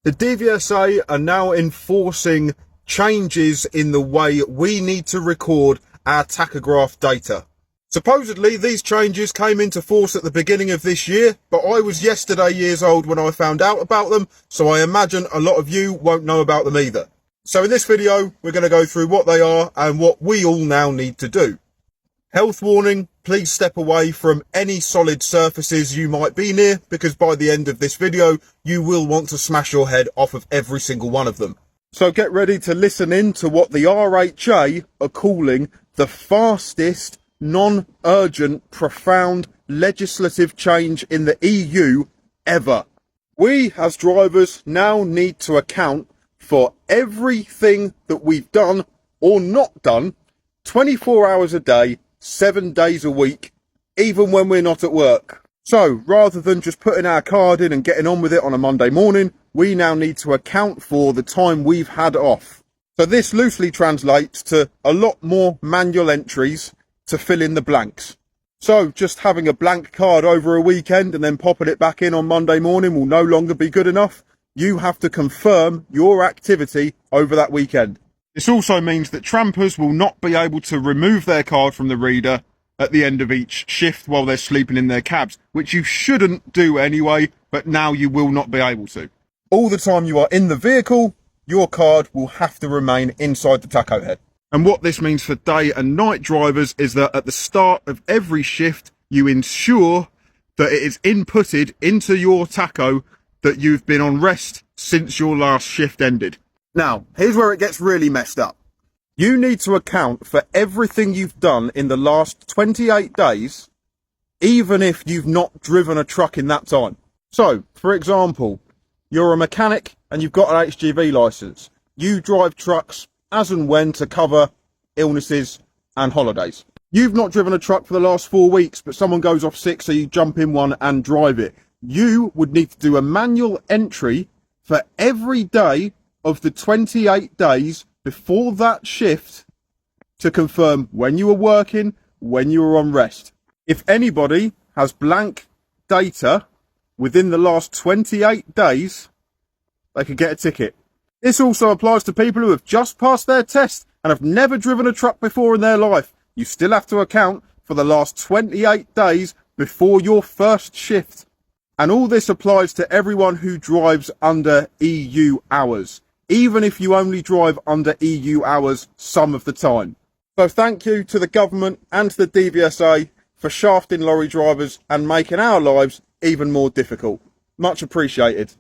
The DVSA are now enforcing changes in the way we need to record our tachograph data. Supposedly, these changes came into force at the beginning of this year, but I was yesterday years old when I found out about them, so I imagine a lot of you won't know about them either. So in this video, we're going to go through what they are and what we all now need to do. Health warning, please step away from any solid surfaces you might be near, because by the end of this video, you will want to smash your head off of every single one of them. So get ready to listen in to what the RHA are calling the fastest, non-urgent, profound legislative change in the EU ever. We, as drivers, now need to account for everything that we've done or not done 24 hours a day, 7 days a week, even when we're not at work. So rather than just putting our card in and getting on with it on a Monday morning, we now need to account for the time we've had off. So this loosely translates to a lot more manual entries to fill in the blanks. So just having a blank card over a weekend and then popping it back in on Monday morning will no longer be good enough. You have to confirm your activity over that weekend. This also means that trampers will not be able to remove their card from the reader at the end of each shift while they're sleeping in their cabs, which you shouldn't do anyway, but now you will not be able to. All the time you are in the vehicle, your card will have to remain inside the tacho head. And what this means for day and night drivers is that at the start of every shift, you ensure that it is inputted into your tacho that you've been on rest since your last shift ended. Now, here's where it gets really messed up. You need to account for everything you've done in the last 28 days, even if you've not driven a truck in that time. So, for example, you're a mechanic and you've got an HGV license. You drive trucks as and when to cover illnesses and holidays. You've not driven a truck for the last 4 weeks, but someone goes off sick, so you jump in one and drive it. You would need to do a manual entry for every day of the 28 days before that shift to confirm when you were working, when you were on rest. If anybody has blank data within the last 28 days, they could get a ticket. This also applies to people who have just passed their test and have never driven a truck before in their life. You still have to account for the last 28 days before your first shift. And all this applies to everyone who drives under EU hours, even if you only drive under EU hours some of the time. So thank you to the government and to the DVSA for shafting lorry drivers and making our lives even more difficult. Much appreciated.